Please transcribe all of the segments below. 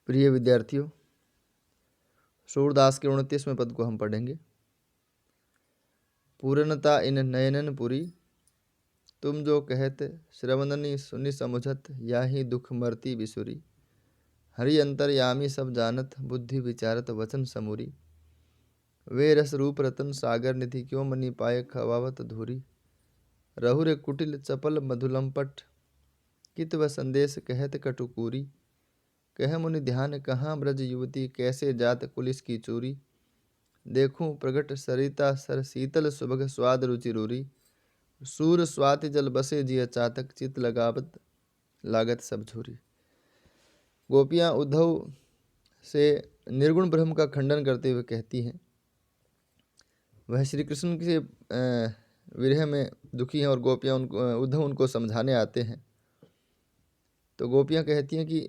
प्रिय विद्यार्थियों, सूरदास के 29वें पद को हम पढ़ेंगे। पूर्णता इन नयनन पुरी, तुम जो कहत श्रवणनी सुनि समुझत, याही दुख मरती बिसुरी। हरि अंतरयामी सब जानत, बुद्धि विचारत वचन समूरी। वे रस रूप रतन सागर निधि, क्यों मनी पाए खवावत धूरी। रहुरे कुटिल चपल मधुलंपट, कित व संदेश कहत कटुकूरी। कह मुनि ध्यान कहाँ ब्रज युवती, कैसे जात कुलिस की चूरी। देखूं प्रगट सरिता सर शीतल, सुभग स्वाद रुचि रूरी। सूर स्वाति जल बसे जिय चातक, चित लगावत लागत सब झूरी। गोपियाँ उद्धव से निर्गुण ब्रह्म का खंडन करते हुए कहती हैं, वह श्री कृष्ण के विरह में दुखी हैं और गोपियाँ उद्धव उनको समझाने आते हैं। तो गोपियाँ कहती हैं कि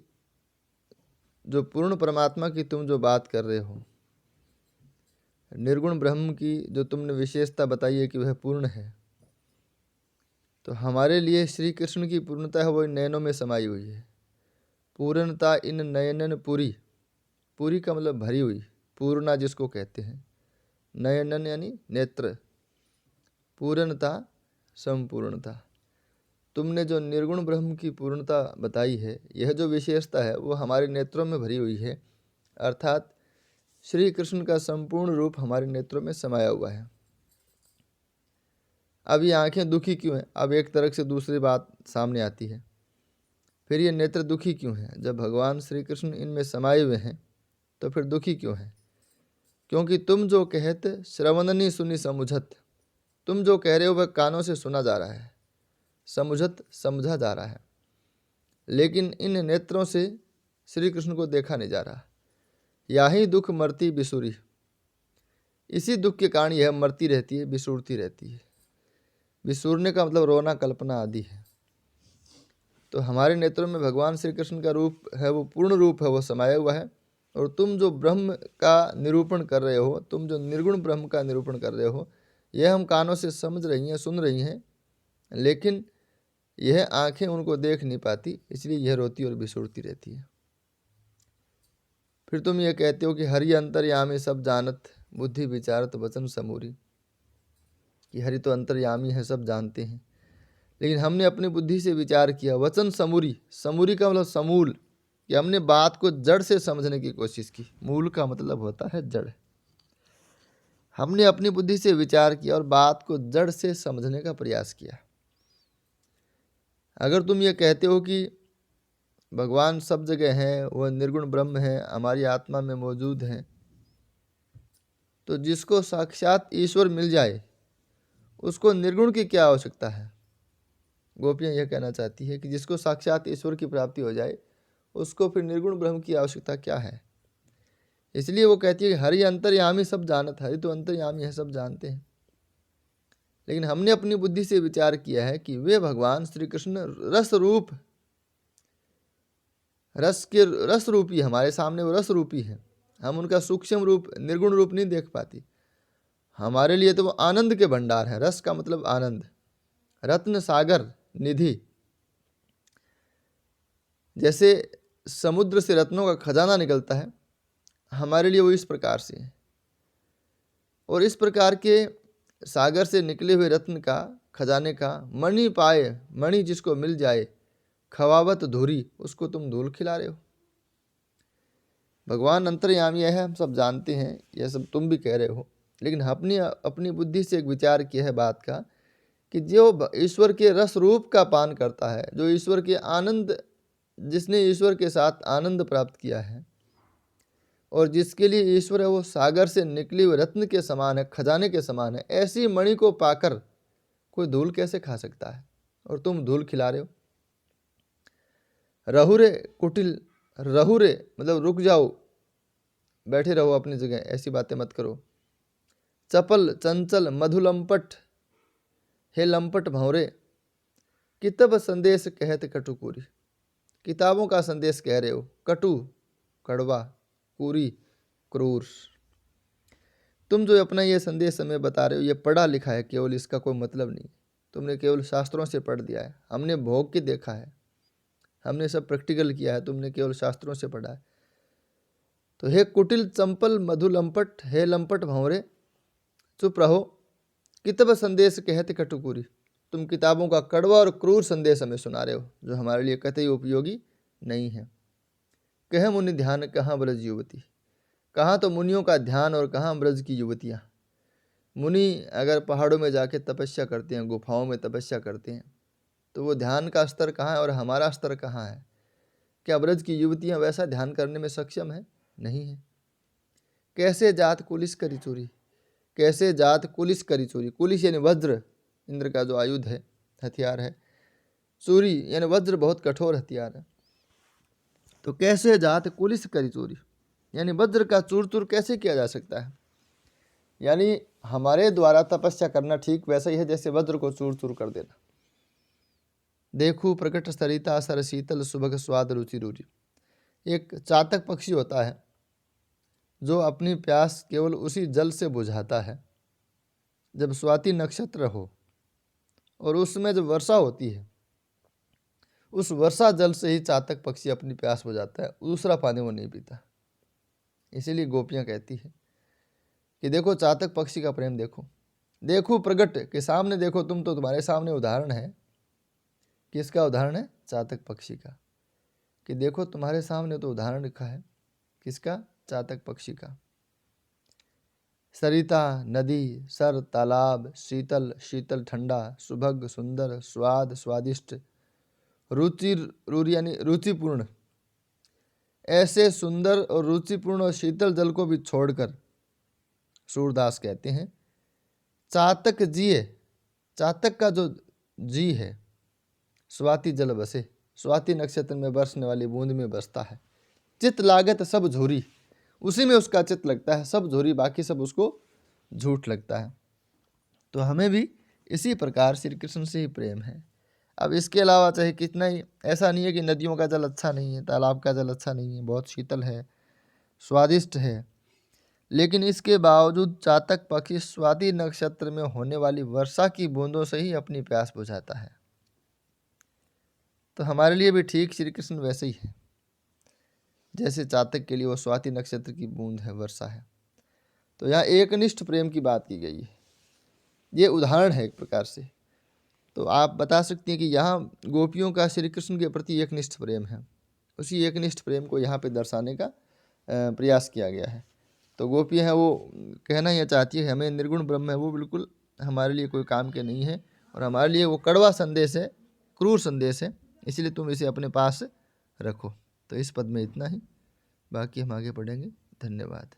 जो पूर्ण परमात्मा की तुम जो बात कर रहे हो, निर्गुण ब्रह्म की जो तुमने विशेषता बताई है कि वह पूर्ण है, तो हमारे लिए श्री कृष्ण की पूर्णता है वो इन नयनों में समाई हुई है। पूर्णता इन नयनन पुरी, पूरी का मतलब भरी हुई, पूर्णा जिसको कहते हैं। नयनन यानी नेत्र, पूर्णता संपूर्णता। तुमने जो निर्गुण ब्रह्म की पूर्णता बताई है, यह जो विशेषता है वो हमारे नेत्रों में भरी हुई है, अर्थात श्री कृष्ण का संपूर्ण रूप हमारे नेत्रों में समाया हुआ है। अब ये आंखें दुखी क्यों हैं? अब एक तरह से दूसरी बात सामने आती है, फिर ये नेत्र दुखी क्यों हैं? जब भगवान श्री कृष्ण इनमें समाये हुए हैं तो फिर दुखी क्यों हैं? क्योंकि तुम जो कहते श्रवणनी सुनी समुझत, तुम जो कह रहे हो वह कानों से सुना जा रहा है, समुझत समझा जा रहा है, लेकिन इन नेत्रों से श्री कृष्ण को देखा नहीं जा रहा। याही दुख मरती बिसुरी, इसी दुख के कारण यह मरती रहती है, बिसुरती रहती है। बिसुरने का मतलब रोना, कल्पना आदि है। तो हमारे नेत्रों में भगवान श्री कृष्ण का रूप है, वो पूर्ण रूप है, वो समाया हुआ है। और तुम जो ब्रह्म का निरूपण कर रहे हो, तुम जो निर्गुण ब्रह्म का निरूपण कर रहे हो, यह हम कानों से समझ रही हैं, सुन रही हैं, लेकिन यह आंखें उनको देख नहीं पाती, इसलिए यह रोती और बिसुरती रहती है। फिर तुम ये कहते हो कि हरि अंतर्यामी सब जानत, बुद्धि विचारत वचन समूरी, कि हरि तो अंतर्यामी है, सब जानते हैं, लेकिन हमने अपनी बुद्धि से विचार किया। वचन समूरी, समूरी का मतलब समूल, कि हमने बात को जड़ से समझने की कोशिश की। मूल का मतलब होता है जड़। हमने अपनी बुद्धि से विचार किया और बात को जड़ से समझने का प्रयास किया। अगर तुम ये कहते हो कि भगवान सब जगह हैं, वह निर्गुण ब्रह्म है, हमारी आत्मा में मौजूद हैं, तो जिसको साक्षात ईश्वर मिल जाए उसको निर्गुण की क्या आवश्यकता है? गोपियाँ यह कहना चाहती है कि जिसको साक्षात ईश्वर की प्राप्ति हो जाए उसको फिर निर्गुण ब्रह्म की आवश्यकता क्या है। इसलिए वो कहती है कि हरि अंतर्यामी सब जानत, हरि तो अंतर्यामी है, सब जानते हैं, लेकिन हमने अपनी बुद्धि से विचार किया है कि वे भगवान श्री कृष्ण रस रूप, रस के रस रूपी, हमारे सामने वो रस रूपी है। हम उनका सूक्ष्म रूप, निर्गुण रूप नहीं देख पाती। हमारे लिए तो वो आनंद के भंडार है। रस का मतलब आनंद, रत्न सागर निधि। जैसे समुद्र से रत्नों का खजाना निकलता है, हमारे लिए वो इस प्रकार से है। और इस प्रकार के सागर से निकले हुए रत्न का, खजाने का, मणि पाए, मणि जिसको मिल जाए, खवावत धूरी, उसको तुम धूल खिला रहे हो। भगवान अंतर्यामी है, हम सब जानते हैं, यह सब तुम भी कह रहे हो, लेकिन अपनी अपनी बुद्धि से एक विचार किया है बात का कि जो ईश्वर के रस रूप का पान करता है, जो ईश्वर के आनंद, जिसने ईश्वर के साथ आनंद प्राप्त किया है और जिसके लिए ईश्वर है वो सागर से निकले हुए रत्न के समान है, खजाने के समान है, ऐसी मणि को पाकर कोई धूल कैसे खा सकता है? और तुम धूल खिला रहे हो। रहुरे कुटिल, रहुरे मतलब रुक जाओ, बैठे रहो अपनी जगह, ऐसी बातें मत करो। चपल चंचल मधुलंपट, हे लंपट भंवरे, कितब संदेश कहत कटुकूरी, किताबों का संदेश कह रहे हो, कटु कड़वा, कुरी क्रूर। तुम जो अपना ये संदेश हमें बता रहे हो, ये पढ़ा लिखा है केवल, इसका कोई मतलब नहीं। तुमने केवल शास्त्रों से पढ़ दिया है, हमने भोग के देखा है, हमने सब प्रैक्टिकल किया है, तुमने केवल शास्त्रों से पढ़ा है। तो हे कुटिल चंपल मधु लंपट, हे लंपट भंवरे चुप रहो, कितब संदेश कहते कटुकुरी। तुम किताबों का कड़वा और क्रूर संदेश हमें सुना रहे हो, जो हमारे लिए कतई उपयोगी नहीं है। कह मुनि ध्यान कहाँ ब्रज युवती, कहाँ तो मुनियों का ध्यान और कहाँ ब्रज की युवतियाँ। मुनि अगर पहाड़ों में जाके तपस्या करते हैं, गुफाओं में तपस्या करते हैं, तो वो ध्यान का स्तर कहाँ है और हमारा स्तर कहाँ है? क्या ब्रज की युवतियाँ वैसा ध्यान करने में सक्षम है? नहीं है। कैसे जात कुलिस करी चोरी, कैसे जात कुलिस करी चोरी। कुलिस यानी वज्र, इंद्र का जो आयुध है, हथियार है। चोरी यानी वज्र बहुत कठोर हथियार है। तो कैसे जात कुलिस करी चोरी, यानी वज्र का चूर चूर कैसे किया जा सकता है? यानी हमारे द्वारा तपस्या करना ठीक वैसा ही है जैसे वज्र को चूर चूर कर देना। देखू प्रकट सरिता सर शीतल सुभग स्वाद रुचि रूचि। एक चातक पक्षी होता है जो अपनी प्यास केवल उसी जल से बुझाता है जब स्वाति नक्षत्र हो, और उसमें जब वर्षा होती है, उस वर्षा जल से ही चातक पक्षी अपनी प्यास बुझाता है, दूसरा पानी वो नहीं पीता। इसीलिए गोपियाँ कहती है कि देखो चातक पक्षी का प्रेम देखो। देखो प्रगट के सामने देखो, तुम तो तुम्हारे सामने उदाहरण है। किसका उदाहरण है? चातक पक्षी का। कि देखो तुम्हारे सामने तो उदाहरण लिखा है। किसका? चातक पक्षी का। सरिता नदी, सर तालाब, शीतल शीतल ठंडा, सुभग सुंदर, स्वाद स्वादिष्ट, रुचि रूर यानी रुचिपूर्ण। ऐसे सुंदर और रुचिपूर्ण और शीतल जल को भी छोड़कर सूरदास कहते हैं चातक जिए, चातक का जो जी है स्वाति जल बसे, स्वाति नक्षत्र में बरसने वाली बूंद में बसता है। चित लागत सब झोरी, उसी में उसका चित लगता है, सब झोरी बाकी सब उसको झूठ लगता है। तो हमें भी इसी प्रकार श्री कृष्ण से ही प्रेम है। अब इसके अलावा चाहे कितना ही, ऐसा नहीं है कि नदियों का जल अच्छा नहीं है, तालाब का जल अच्छा नहीं है, बहुत शीतल है, स्वादिष्ट है, लेकिन इसके बावजूद चातक पक्षी स्वाति नक्षत्र में होने वाली वर्षा की बूंदों से ही अपनी प्यास बुझाता है। तो हमारे लिए भी ठीक श्री कृष्ण वैसे ही है, जैसे चातक के लिए वो स्वाति नक्षत्र की बूंद है, वर्षा है। तो यहाँ एकनिष्ठ प्रेम की बात की गई है, ये उदाहरण है एक प्रकार से। तो आप बता सकते हैं कि यहाँ गोपियों का श्री कृष्ण के प्रति एकनिष्ठ प्रेम है, उसी एकनिष्ठ प्रेम को यहाँ पे दर्शाने का प्रयास किया गया है। तो गोपी है वो कहना यह चाहती है हमें निर्गुण ब्रह्म है वो बिल्कुल हमारे लिए कोई काम के नहीं है, और हमारे लिए वो कड़वा संदेश है, क्रूर संदेश है, इसलिए तुम इसे अपने पास रखो। तो इस पद में इतना ही, बाकी हम आगे पढ़ेंगे। धन्यवाद।